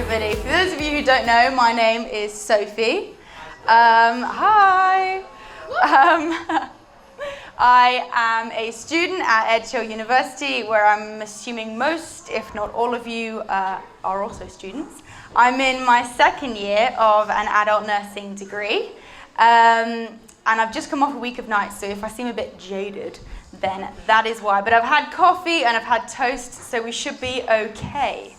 everybody. For those of you who don't know, my name is Sophie. Hi. I am a student at Edge Hill University, where I'm assuming most, if not all of you, are also students. I'm in my second year of an adult nursing degree, and I've just come off a week of nights, so if I seem a bit jaded, then that is why. But I've had coffee and I've had toast, so we should be okay.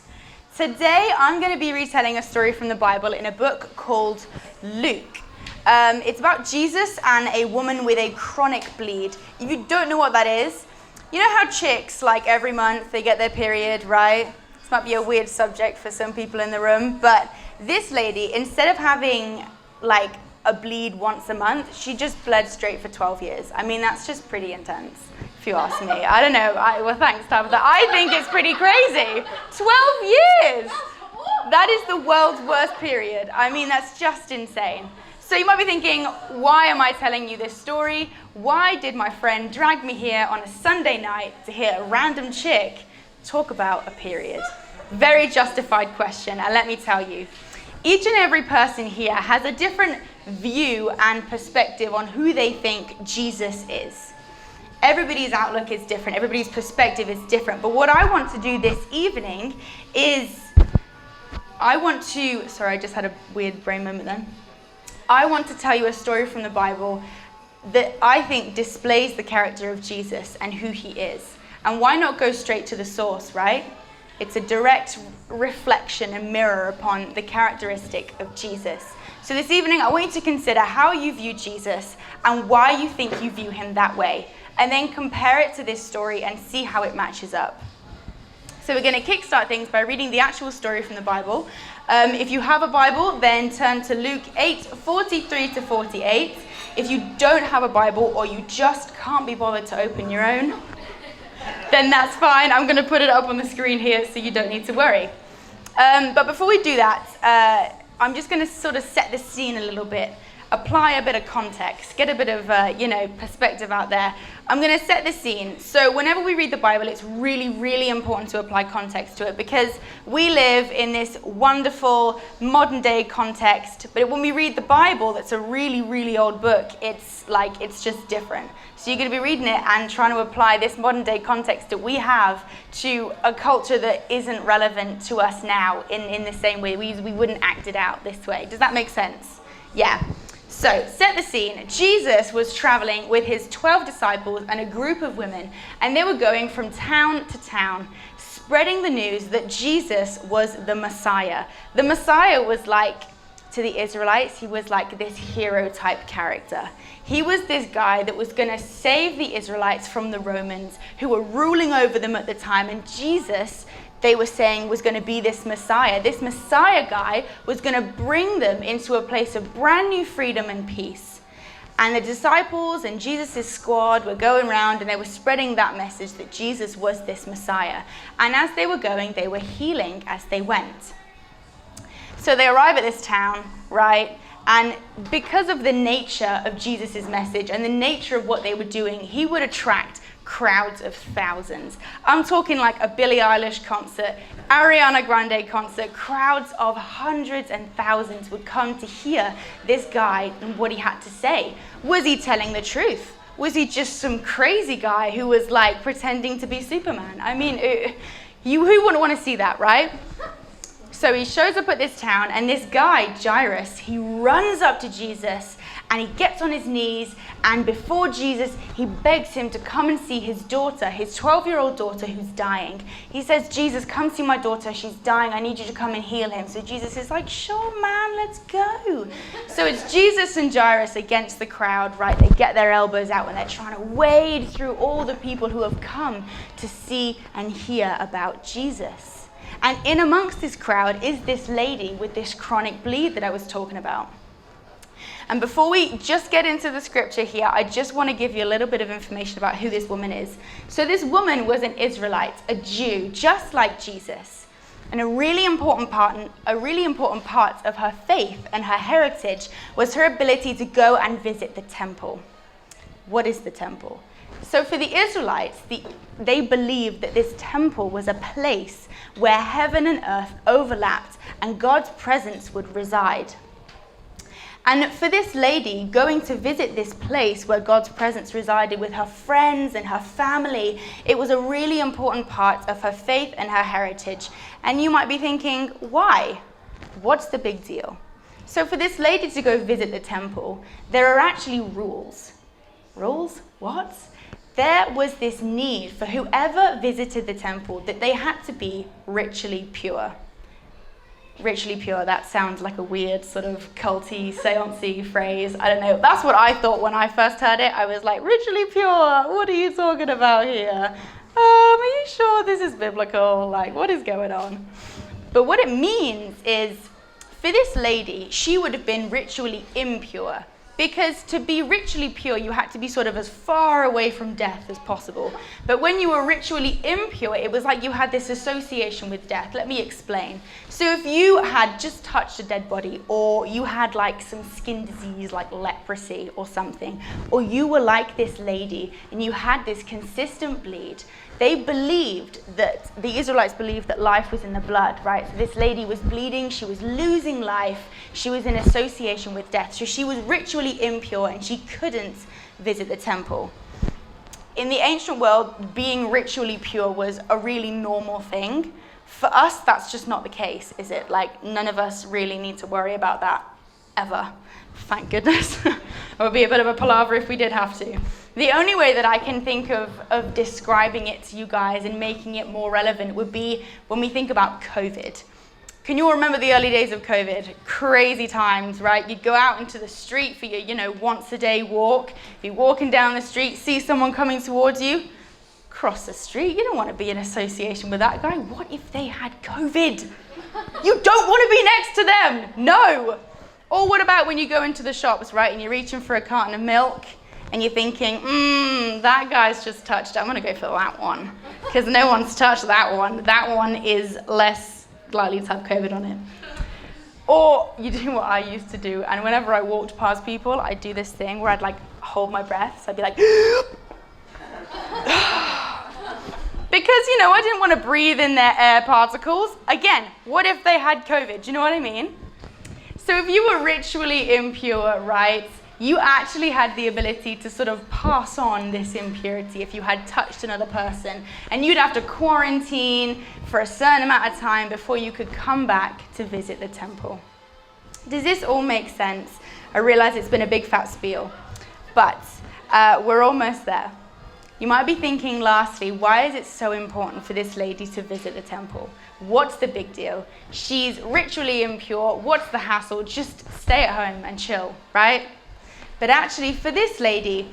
Today, I'm going to be retelling a story from the Bible in a book called Luke. It's about Jesus and a woman with a chronic bleed. If you don't know what that is, you know how chicks, like every month, they get their period, right? This might be a weird subject for some people in the room, but this lady, instead of having like a bleed once a month, she just bled straight for 12 years. I mean, that's just pretty intense, if you ask me. I don't know. Well, thanks, Tabitha. I think it's pretty crazy. 12 years! That is the world's worst period. I mean, that's just insane. So you might be thinking, why am I telling you this story? Why did my friend drag me here on a Sunday night to hear a random chick talk about a period? Very justified question, and let me tell you. Each and every person here has a different view and perspective on who they think Jesus is. Everybody's outlook is different, everybody's perspective is different, but what I want to do this evening is, sorry, I just had a weird brain moment then. I want to tell you a story from the Bible that I think displays the character of Jesus and who he is. And why not go straight to the source, right? It's a direct reflection and mirror upon the characteristic of Jesus. So this evening, I want you to consider how you view Jesus and why you think you view him that way. And then compare it to this story and see how it matches up. So we're going to kickstart things by reading the actual story from the Bible. If you have a Bible, then turn to Luke 8:43 to 48. If you don't have a Bible or you just can't be bothered to open your own, then that's fine. I'm going to put it up on the screen here so you don't need to worry. But before we do that, I'm just going to sort of set the scene a little bit, apply a bit of context, get a bit of perspective out there. I'm going to set the scene. So whenever we read the Bible, it's really, really important to apply context to it, because we live in this wonderful modern day context. But when we read the Bible, that's a really, really old book, it's just different. So you're going to be reading it and trying to apply this modern day context that we have to a culture that isn't relevant to us now in the same way. We wouldn't act it out this way. Does that make sense? Yeah. So, set the scene. Jesus was traveling with his 12 disciples and a group of women, and they were going from town to town, spreading the news that Jesus was the Messiah. The Messiah was like, to the Israelites, he was like this hero type character. He was this guy that was going to save the Israelites from the Romans who were ruling over them at the time, and Jesus, they were saying, was going to be this Messiah. This Messiah guy was going to bring them into a place of brand new freedom and peace. And the disciples and Jesus' squad were going around and they were spreading that message that Jesus was this Messiah. And as they were going, they were healing as they went. So they arrive at this town, right? And because of the nature of Jesus' message and the nature of what they were doing, he would attract crowds of thousands. I'm talking like a Billie Eilish concert, Ariana Grande concert. Crowds of hundreds and thousands would come to hear this guy and what he had to say. Was he telling the truth? Was he just some crazy guy who was like pretending to be Superman? I mean, who wouldn't want to see that, right? So he shows up at this town, and this guy, Jairus, he runs up to Jesus and he gets on his knees, and before Jesus, he begs him to come and see his daughter, his 12-year-old daughter who's dying. He says, Jesus, come see my daughter, she's dying, I need you to come and heal him. So Jesus is like, sure man, let's go. So it's Jesus and Jairus against the crowd, right? They get their elbows out and they're trying to wade through all the people who have come to see and hear about Jesus. And in amongst this crowd is this lady with this chronic bleed that I was talking about. And before we just get into the scripture here, I just want to give you a little bit of information about who this woman is. So this woman was an Israelite, a Jew, just like Jesus. And a really important part of her faith and her heritage was her ability to go and visit the temple. What is the temple? So for the Israelites, they believed that this temple was a place where heaven and earth overlapped and God's presence would reside. And for this lady, going to visit this place where God's presence resided with her friends and her family, it was a really important part of her faith and her heritage. And you might be thinking, why? What's the big deal? So for this lady to go visit the temple, there are actually rules. Rules? What? There was this need for whoever visited the temple that they had to be ritually pure. Ritually pure, that sounds like a weird sort of culty, seance-y phrase. I don't know. That's what I thought when I first heard it. I was like, ritually pure? What are you talking about here? Are you sure this is biblical? Like, what is going on? But what it means is, for this lady, she would have been ritually impure. Because to be ritually pure, you had to be sort of as far away from death as possible. But when you were ritually impure, it was like you had this association with death. Let me explain. So if you had just touched a dead body, or you had like some skin disease like leprosy or something, or you were like this lady and you had this consistent bleed, they believed that, the Israelites believed that life was in the blood, right? So this lady was bleeding, she was losing life, she was in association with death. So she was ritually impure and she couldn't visit the temple. In the ancient world, being ritually pure was a really normal thing. For us, that's just not the case, is it? Like, none of us really need to worry about that ever. Thank goodness. It would be a bit of a palaver if we did have to. The only way that I can think of describing it to you guys and making it more relevant would be when we think about COVID. Can you all remember the early days of COVID? Crazy times, right? You'd go out into the street for your, once a day walk. You're walking down the street, see someone coming towards you, cross the street. You don't want to be in association with that guy. What if they had COVID? You don't want to be next to them. No. Or what about when you go into the shops, right, and you're reaching for a carton of milk, and you're thinking, that guy's just touched it. I'm going to go for that one, because no one's touched that one. That one is less likely to have COVID on it. Or you do what I used to do, and whenever I walked past people, I'd do this thing where I'd like hold my breath. So I'd be like, because, I didn't want to breathe in their air particles. Again, what if they had COVID? Do you know what I mean? So if you were ritually impure, right, you actually had the ability to sort of pass on this impurity if you had touched another person. And you'd have to quarantine for a certain amount of time before you could come back to visit the temple. Does this all make sense? I realize it's been a big fat spiel, but we're almost there. You might be thinking, lastly, why is it so important for this lady to visit the temple? What's the big deal? She's ritually impure. What's the hassle? Just stay at home and chill, right? But actually, for this lady,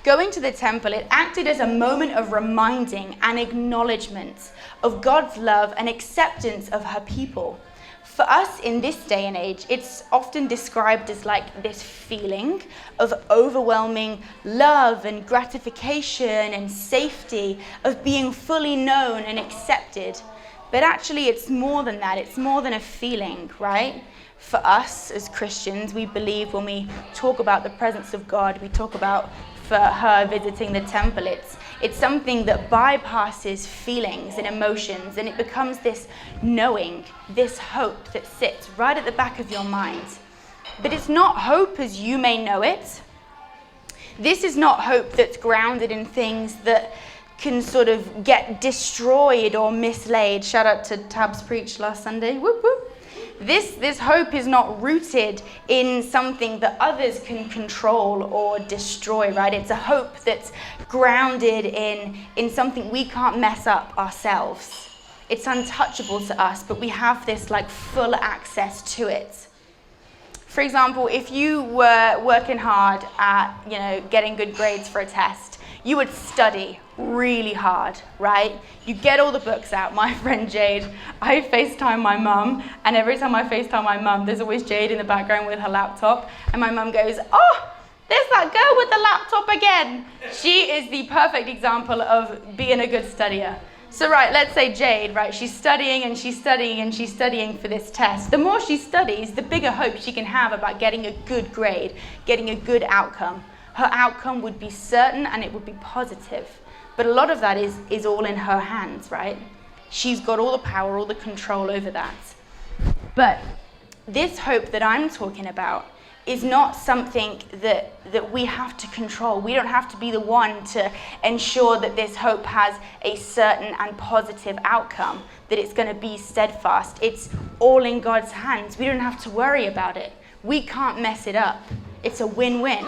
going to the temple, it acted as a moment of reminding and acknowledgement of God's love and acceptance of her people. For us in this day and age, it's often described as like this feeling of overwhelming love and gratification and safety, of being fully known and accepted. But actually, it's more than that. It's more than a feeling, right? For us as Christians, we believe when we talk about the presence of God, we talk about for her visiting the temple, it's something that bypasses feelings and emotions, and it becomes this knowing, this hope that sits right at the back of your mind. But it's not hope as you may know it. This is not hope that's grounded in things that can sort of get destroyed or mislaid. Shout out to Tab's preach last Sunday. Whoop, whoop. This hope is not rooted in something that others can control or destroy, right? It's a hope that's grounded in something we can't mess up ourselves. It's untouchable to us, but we have this like full access to it. For example, if you were working hard at, getting good grades for a test, you would study really hard, right? You get all the books out. My friend Jade, I FaceTime my mum, and every time I FaceTime my mum, there's always Jade in the background with her laptop, and my mum goes, "Oh, there's that girl with the laptop again." She is the perfect example of being a good studier. So right, let's say Jade, right, she's studying and she's studying and she's studying for this test. The more she studies, the bigger hope she can have about getting a good grade, getting a good outcome. Her outcome would be certain and it would be positive. But a lot of that is all in her hands, right? She's got all the power, all the control over that. But this hope that I'm talking about is not something that we have to control. We don't have to be the one to ensure that this hope has a certain and positive outcome, that it's going to be steadfast. It's all in God's hands. We don't have to worry about it. We can't mess it up. It's a win-win.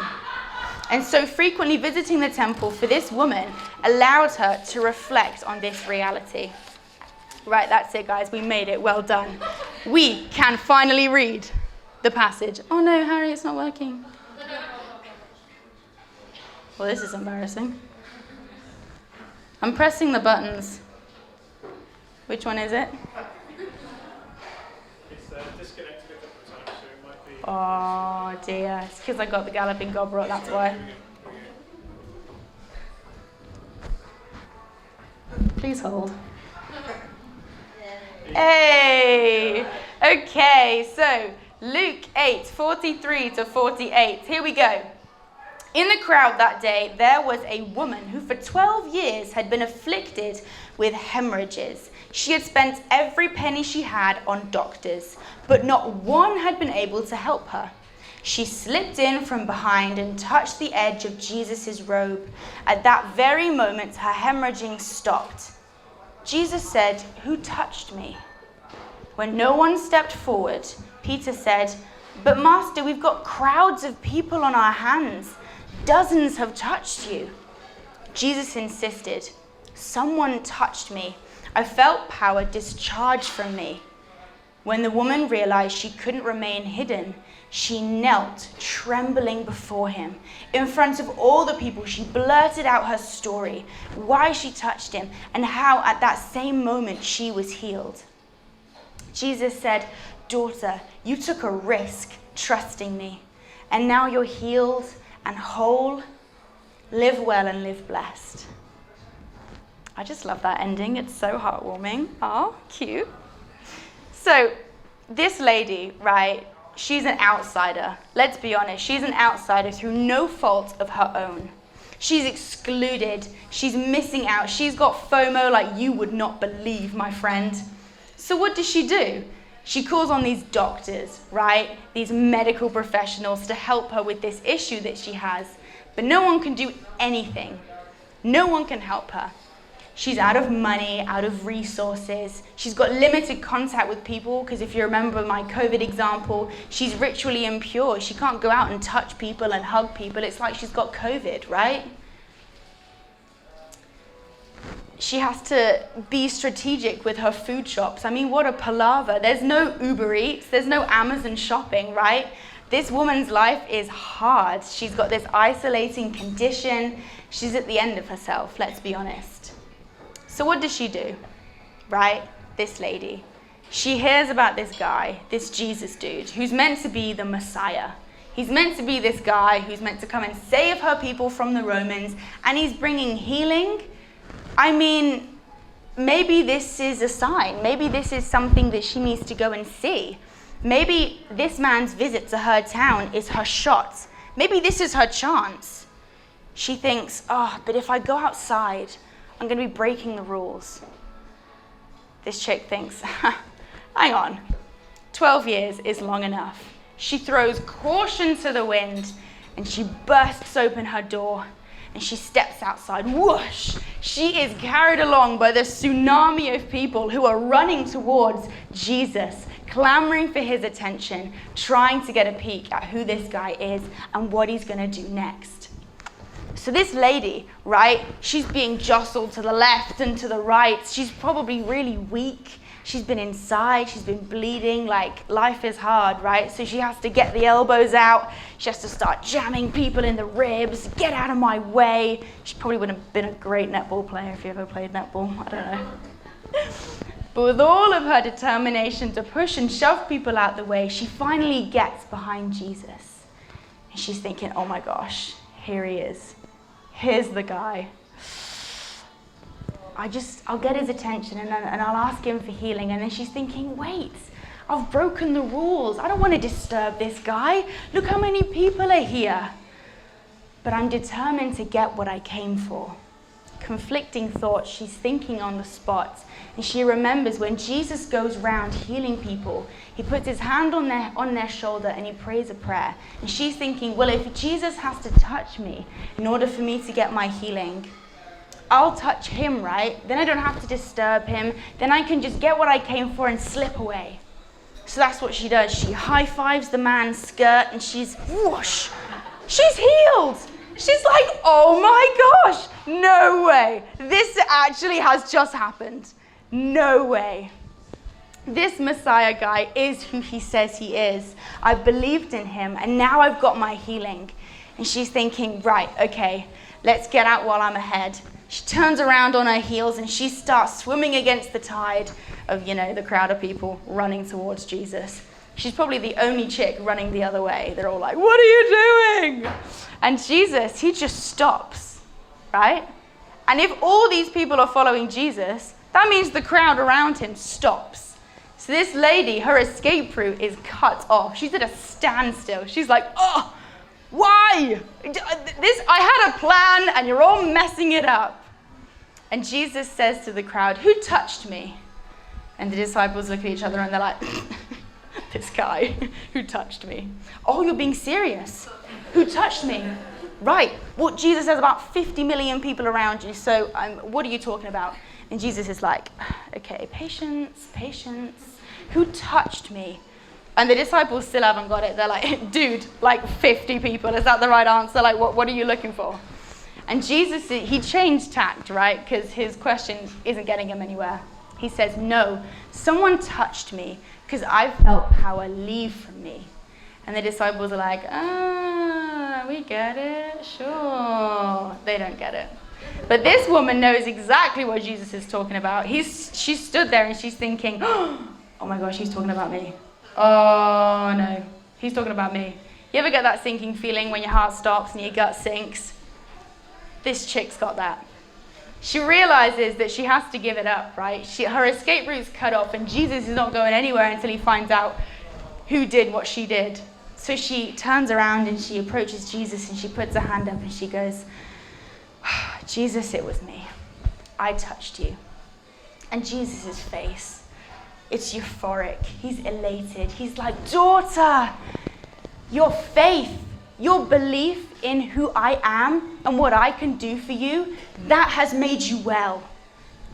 And so frequently visiting the temple for this woman allowed her to reflect on this reality. Right, that's it, guys. We made it. Well done. We can finally read the passage. Oh no, Harry, it's not working. Well, this is embarrassing. I'm pressing the buttons. Which one is it? It's disconnected a couple of times, so it might be... Oh dear, it's because I got the Galloping Goblet, that's why. Please hold. Hey! Okay, so Luke 8:43 to 48. Here we go. In the crowd that day, there was a woman who for 12 years had been afflicted with hemorrhages. She had spent every penny she had on doctors, but not one had been able to help her. She slipped in from behind and touched the edge of Jesus' robe. At that very moment, her hemorrhaging stopped. Jesus said, "Who touched me?" When no one stepped forward, Peter said, "But Master, we've got crowds of people on our hands. Dozens have touched you." Jesus insisted, "Someone touched me. I felt power discharged from me." When the woman realized she couldn't remain hidden, she knelt, trembling before him. In front of all the people, she blurted out her story, why she touched him, and how at that same moment she was healed. Jesus said, "Daughter, you took a risk trusting me, and now you're healed and whole. Live well and live blessed." I just love that ending. It's so heartwarming. Oh, cute. So this lady, right, she's an outsider. Let's be honest. She's an outsider through no fault of her own. She's excluded. She's missing out. She's got FOMO like you would not believe, my friend. So what does she do? She calls on these doctors, right? These medical professionals to help her with this issue that she has. But no one can do anything. No one can help her. She's out of money, out of resources. She's got limited contact with people because if you remember my COVID example, she's ritually impure. She can't go out and touch people and hug people. It's like she's got COVID, right? She has to be strategic with her food shops. I mean, what a palaver. There's no Uber Eats. There's no Amazon shopping, right? This woman's life is hard. She's got this isolating condition. She's at the end of herself, let's be honest. So what does she do, right? This lady. She hears about this guy, this Jesus dude, who's meant to be the Messiah. He's meant to be this guy who's meant to come and save her people from the Romans, and he's bringing healing. I mean, maybe this is a sign. Maybe this is something that she needs to go and see. Maybe this man's visit to her town is her shot. Maybe this is her chance. She thinks, oh, but if I go outside, I'm going to be breaking the rules. This chick thinks, hang on, 12 years is long enough. She throws caution to the wind and she bursts open her door. And she steps outside, whoosh! She is carried along by the tsunami of people who are running towards Jesus, clamoring for his attention, trying to get a peek at who this guy is and what he's going to do next. So this lady, right, she's being jostled to the left and to the right. She's probably really weak. She's been inside, she's been bleeding, like life is hard, right? So she has to get the elbows out. She has to start jamming people in the ribs, get out of my way. She probably would have been a great netball player if you ever played netball, I don't know. But with all of her determination to push and shove people out the way, she finally gets behind Jesus. And she's thinking, oh my gosh, here he is. Here's the guy. I'll get his attention and I'll ask him for healing. And then she's thinking, wait, I've broken the rules. I don't want to disturb this guy. Look how many people are here. but I'm determined to get what I came for. Conflicting thoughts, she's thinking on the spot. And she remembers when Jesus goes around healing people, he puts his hand on their shoulder and he prays a prayer. And she's thinking, well, if Jesus has to touch me in order for me to get my healing, I'll touch him, right? Then I don't have to disturb him. Then I can just get what I came for and slip away. So that's what she does. She high-fives the man's skirt and she's whoosh. She's healed. She's like, oh my gosh, no way. This actually has just happened. No way. This Messiah guy is who he says he is. I believed in him and now I've got my healing. And she's thinking, right, okay, let's get out while I'm ahead. She turns around on her heels and she starts swimming against the tide of, the crowd of people running towards Jesus. She's probably the only chick running the other way. They're all like, what are you doing? And Jesus, he just stops, right? And if all these people are following Jesus, that means the crowd around him stops. So this lady, her escape route is cut off. She's at a standstill. She's like, oh, why? I had a plan and you're all messing it up. And Jesus says to the crowd, who touched me? And the disciples look at each other and they're like, this guy, who touched me? Oh, you're being serious. Who touched me? Right. Well, Jesus has about 50 million people around you, so what are you talking about? And Jesus is like, okay, patience. Who touched me? And the disciples still haven't got it. They're like, dude, like 50 people. Is that the right answer? Like, what are you looking for? And Jesus, he changed tact, right? Because his question isn't getting him anywhere. He says, no, someone touched me because I felt power leave from me. And the disciples are like, we get it, sure. They don't get it. But this woman knows exactly what Jesus is talking about. She stood there and she's thinking, oh my gosh, he's talking about me. Oh no, he's talking about me. You ever get that sinking feeling when your heart stops and your gut sinks? This chick's got that. She realizes that she has to give it up, right? Her escape route's cut off and Jesus is not going anywhere until he finds out who did what she did. So she turns around and she approaches Jesus and she puts her hand up and she goes, Jesus, it was me. I touched you. And Jesus' face, it's euphoric. He's elated. He's like, daughter, your faith, your belief in who I am and what I can do for you, that has made you well.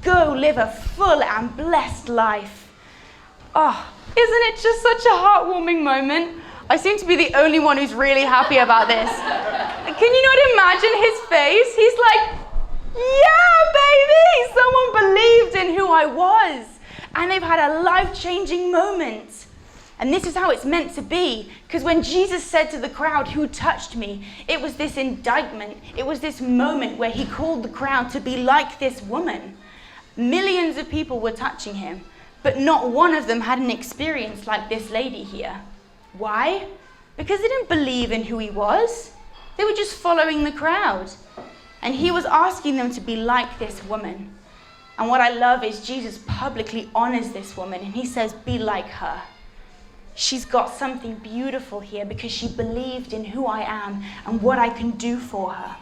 Go live a full and blessed life. Oh, isn't it just such a heartwarming moment? I seem to be the only one who's really happy about this. Can you not imagine his face? He's like, yeah, baby, someone believed in who I was. And they've had a life-changing moment. And this is how it's meant to be. Because when Jesus said to the crowd, who touched me? It was this indictment. It was this moment where he called the crowd to be like this woman. Millions of people were touching him, but not one of them had an experience like this lady here. Why? Because they didn't believe in who he was. They were just following the crowd. And he was asking them to be like this woman. And what I love is Jesus publicly honors this woman and he says, be like her. She's got something beautiful here because she believed in who I am and what I can do for her.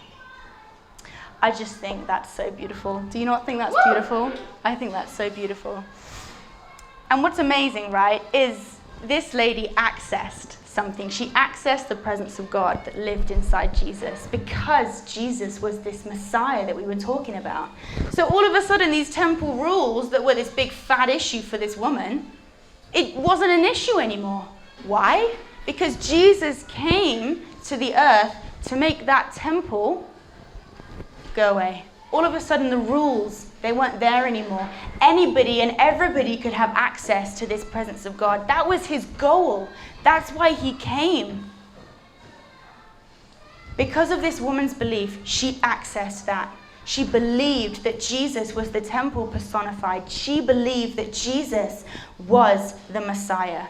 I just think that's so beautiful. Do you not think that's beautiful? I think that's so beautiful. And what's amazing, right, is this lady accessed something. She accessed the presence of God that lived inside Jesus because Jesus was this Messiah that we were talking about. So all of a sudden, these temple rules that were this big fat issue for this woman, it wasn't an issue anymore. Why? Because Jesus came to the earth to make that temple go away. All of a sudden, the rules, they weren't there anymore. Anybody and everybody could have access to this presence of God. That was his goal. That's why he came. Because of this woman's belief, she accessed that. She believed that Jesus was the temple personified. She believed that Jesus was the Messiah.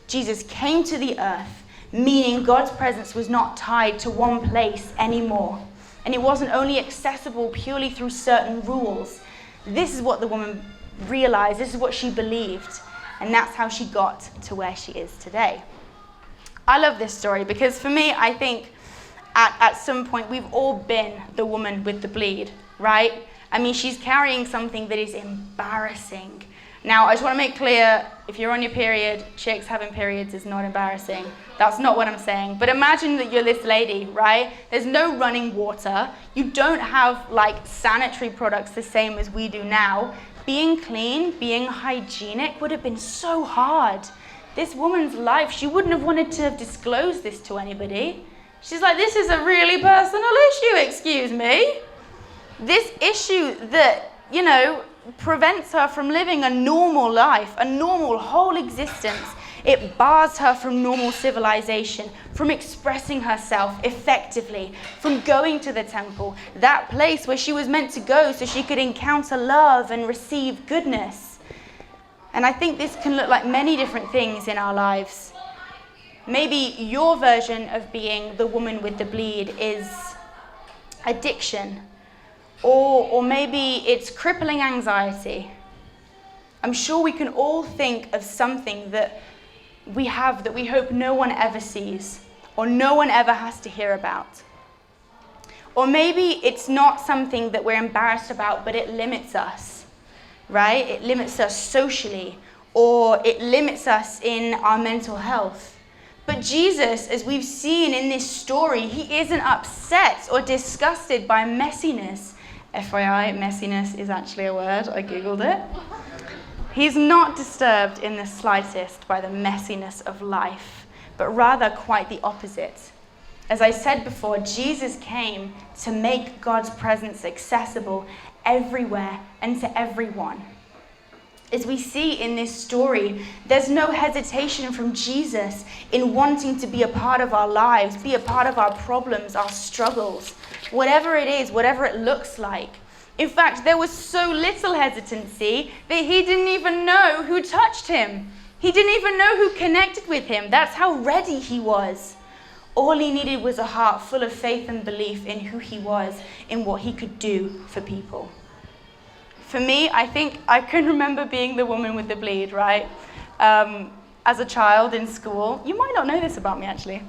Jesus came to the earth, meaning God's presence was not tied to one place anymore. And it wasn't only accessible purely through certain rules. This is what the woman realized. This is what she believed. And that's how she got to where she is today. I love this story because for me, I think at some point, we've all been the woman with the bleed, right? I mean, she's carrying something that is embarrassing. Now, I just want to make clear, if you're on your period, chicks having periods is not embarrassing. That's not what I'm saying. But imagine that you're this lady, right? There's no running water. You don't have, like, sanitary products the same as we do now. Being clean, being hygienic would have been so hard. This woman's life, she wouldn't have wanted to have disclosed this to anybody. She's like, this is a really personal issue, excuse me. This issue that, you know, prevents her from living a normal life, a normal whole existence. It bars her from normal civilization, from expressing herself effectively, from going to the temple, that place where she was meant to go so she could encounter love and receive goodness. And I think this can look like many different things in our lives. Maybe your version of being the woman with the bleed is addiction. Or maybe it's crippling anxiety. I'm sure we can all think of something that we have that we hope no one ever sees or no one ever has to hear about. Or maybe it's not something that we're embarrassed about, but it limits us, right? It limits us socially, or it limits us in our mental health. But Jesus, as we've seen in this story, he isn't upset or disgusted by messiness. FYI, messiness is actually a word. I googled it. He's not disturbed in the slightest by the messiness of life, but rather quite the opposite. As I said before, Jesus came to make God's presence accessible everywhere and to everyone. As we see in this story, there's no hesitation from Jesus in wanting to be a part of our lives, be a part of our problems, our struggles, whatever it is, whatever it looks like. In fact, there was so little hesitancy that he didn't even know who touched him. He didn't even know who connected with him. That's how ready he was. All he needed was a heart full of faith and belief in who he was, in what he could do for people. For me, I think I can remember being the woman with the bleed, right? As a child in school, you might not know this about me actually.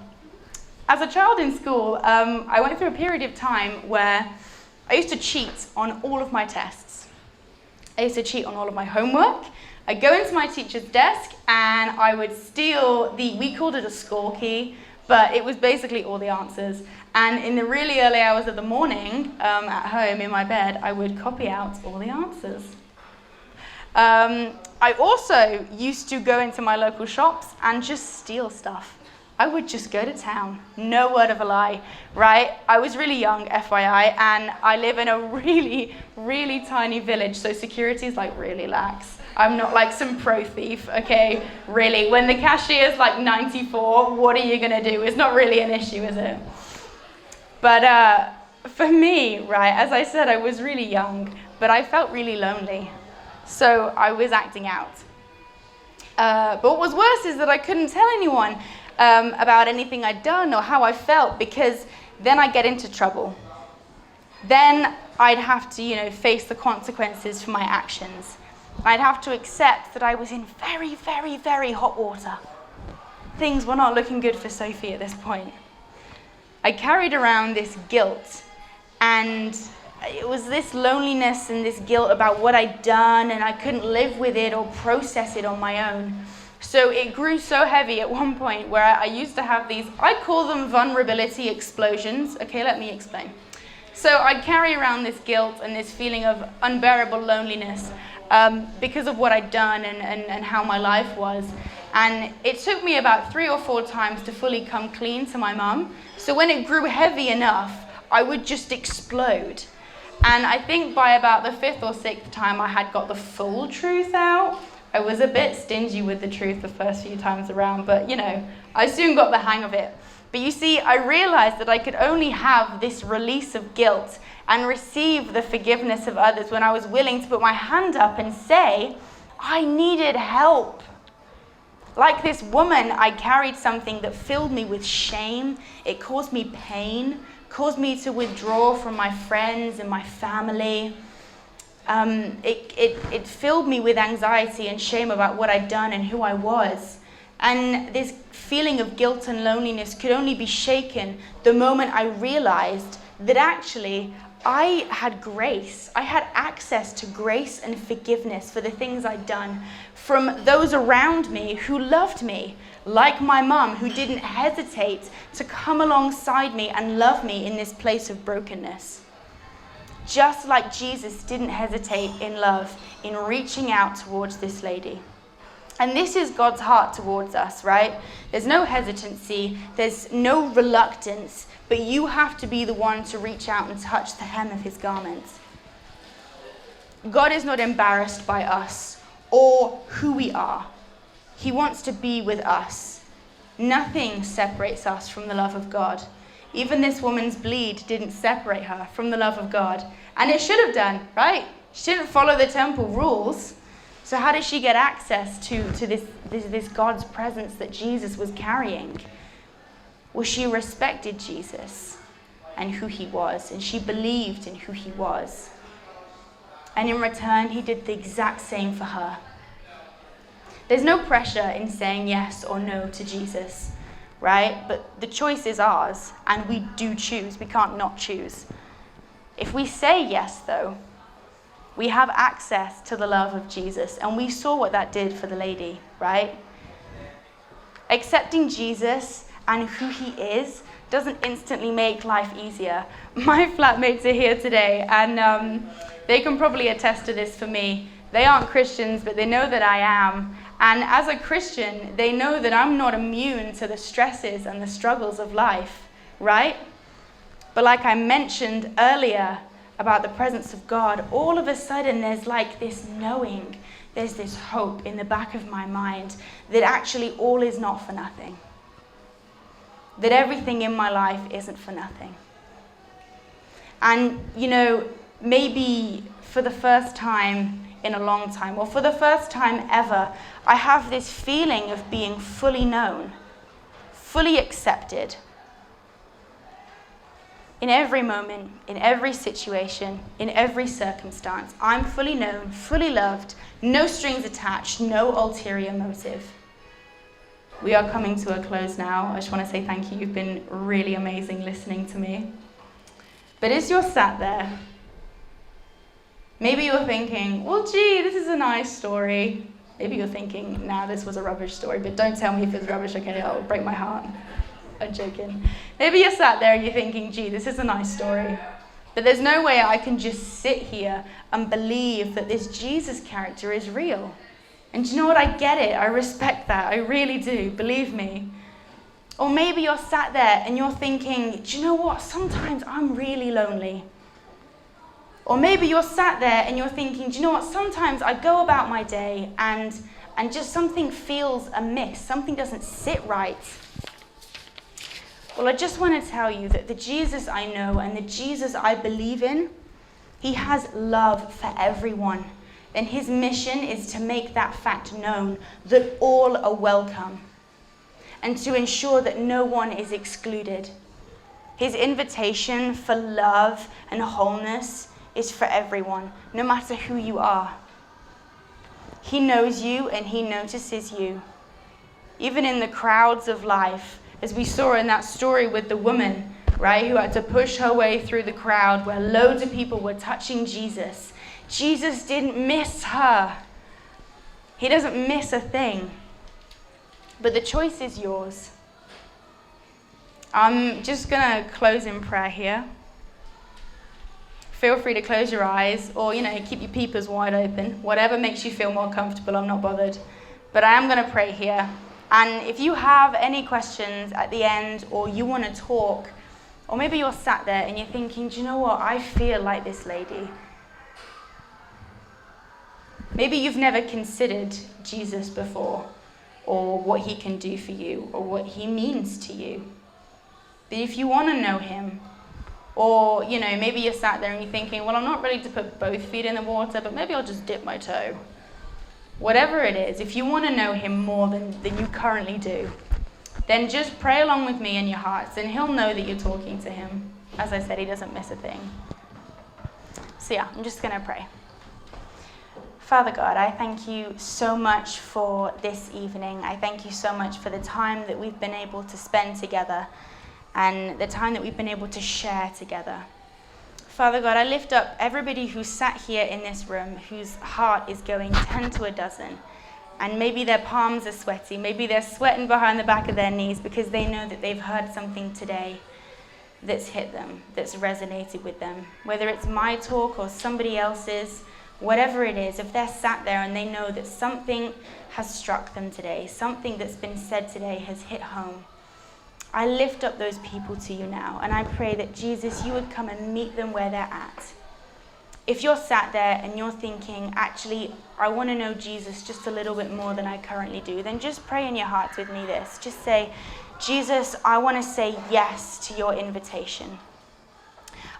As a child in school, I went through a period of time where I used to cheat on all of my tests. I used to cheat on all of my homework. I'd go into my teacher's desk and I would steal we called it a score key, but it was basically all the answers. And in the really early hours of the morning, at home in my bed, I would copy out all the answers. I also used to go into my local shops and just steal stuff. I would just go to town, no word of a lie, right? I was really young, FYI, and I live in a really, really tiny village, so security is like really lax. I'm not like some pro thief, okay? Really, when the cashier is like 94, what are you gonna do? It's not really an issue, is it? But for me, right, as I said, I was really young, but I felt really lonely. So I was acting out. But what was worse is that I couldn't tell anyone about anything I'd done or how I felt, because then I'd get into trouble. Then I'd have to, face the consequences for my actions. I'd have to accept that I was in very, very, very hot water. Things were not looking good for Sophie at this point. I carried around this guilt, and it was this loneliness and this guilt about what I'd done, and I couldn't live with it or process it on my own. So it grew so heavy at one point where I used to have these, I call them vulnerability explosions. Okay, let me explain. So I'd carry around this guilt and this feeling of unbearable loneliness because of what I'd done and how my life was. And it took me about 3 or 4 times to fully come clean to my mum. So when it grew heavy enough, I would just explode. And I think by about the 5th or 6th time I had got the full truth out. I was a bit stingy with the truth the first few times around, but I soon got the hang of it. But you see, I realized that I could only have this release of guilt and receive the forgiveness of others when I was willing to put my hand up and say, I needed help. Like this woman, I carried something that filled me with shame. It caused me pain, caused me to withdraw from my friends and my family. It filled me with anxiety and shame about what I'd done and who I was. And this feeling of guilt and loneliness could only be shaken the moment I realized that actually I had grace. I had access to grace and forgiveness for the things I'd done from those around me who loved me, like my mum, who didn't hesitate to come alongside me and love me in this place of brokenness. Just like Jesus didn't hesitate in love in reaching out towards this lady. And this is God's heart towards us, right? There's no hesitancy, there's no reluctance, but you have to be the one to reach out and touch the hem of his garments. God is not embarrassed by us or who we are. He wants to be with us. Nothing separates us from the love of God. Even this woman's bleed didn't separate her from the love of God. And it should have done, right? She didn't follow the temple rules. So how did she get access to this God's presence that Jesus was carrying? Well, she respected Jesus and who he was, and she believed in who he was. And in return, he did the exact same for her. There's no pressure in saying yes or no to Jesus, right? But the choice is ours, and we do choose. We can't not choose. If we say yes, though, we have access to the love of Jesus, and we saw what that did for the lady, right? Accepting Jesus and who he is doesn't instantly make life easier. My flatmates are here today, and they can probably attest to this for me. They aren't Christians, but they know that I am. And as a Christian, they know that I'm not immune to the stresses and the struggles of life, right? But like I mentioned earlier, about the presence of God, all of a sudden there's like this knowing, there's this hope in the back of my mind that actually all is not for nothing. That everything in my life isn't for nothing. And, maybe for the first time in a long time, or for the first time ever, I have this feeling of being fully known, fully accepted. In every moment, in every situation, in every circumstance, I'm fully known, fully loved, no strings attached, no ulterior motive. We are coming to a close now. I just want to say thank you. You've been really amazing listening to me. But as you're sat there, maybe you're thinking, well, gee, this is a nice story. Maybe you're thinking, nah, this was a rubbish story, but don't tell me if it's rubbish, okay? It'll break my heart. I'm joking. Maybe you're sat there and you're thinking, gee, this is a nice story. But there's no way I can just sit here and believe that this Jesus character is real. And do you know what? I get it. I respect that. I really do. Believe me. Or maybe you're sat there and you're thinking, do you know what? Sometimes I'm really lonely. Or maybe you're sat there and you're thinking, do you know what? Sometimes I go about my day and just something feels amiss. Something doesn't sit right. Well, I just want to tell you that the Jesus I know and the Jesus I believe in, he has love for everyone. And his mission is to make that fact known, that all are welcome, and to ensure that no one is excluded. His invitation for love and wholeness is for everyone, no matter who you are. He knows you and he notices you. Even in the crowds of life, as we saw in that story with the woman, right, who had to push her way through the crowd where loads of people were touching Jesus. Jesus didn't miss her. He doesn't miss a thing. But the choice is yours. I'm just going to close in prayer here. Feel free to close your eyes or, keep your peepers wide open. Whatever makes you feel more comfortable, I'm not bothered. But I am going to pray here. And if you have any questions at the end, or you want to talk, or maybe you're sat there and you're thinking, do you know what? I feel like this lady. Maybe you've never considered Jesus before, or what he can do for you, or what he means to you. But if you want to know him, or, maybe you're sat there and you're thinking, well, I'm not ready to put both feet in the water, but maybe I'll just dip my toe. Whatever it is, if you want to know him more than you currently do, then just pray along with me in your hearts, and he'll know that you're talking to him. As I said, he doesn't miss a thing. So I'm just going to pray. Father God, I thank you so much for this evening. I thank you so much for the time that we've been able to spend together and the time that we've been able to share together. Father God, I lift up everybody who's sat here in this room whose heart is going 10 to a dozen. And maybe their palms are sweaty. Maybe they're sweating behind the back of their knees because they know that they've heard something today that's hit them, that's resonated with them. Whether it's my talk or somebody else's, whatever it is, if they're sat there and they know that something has struck them today, something that's been said today has hit home, I lift up those people to you now, and I pray that, Jesus, you would come and meet them where they're at. If you're sat there and you're thinking, actually, I want to know Jesus just a little bit more than I currently do, then just pray in your hearts with me this. Just say, Jesus, I want to say yes to your invitation.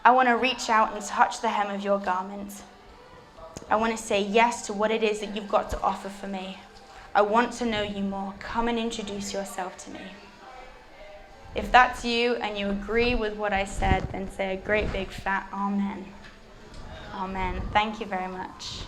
I want to reach out and touch the hem of your garment. I want to say yes to what it is that you've got to offer for me. I want to know you more. Come and introduce yourself to me. If that's you and you agree with what I said, then say a great big fat amen. Amen. Thank you very much.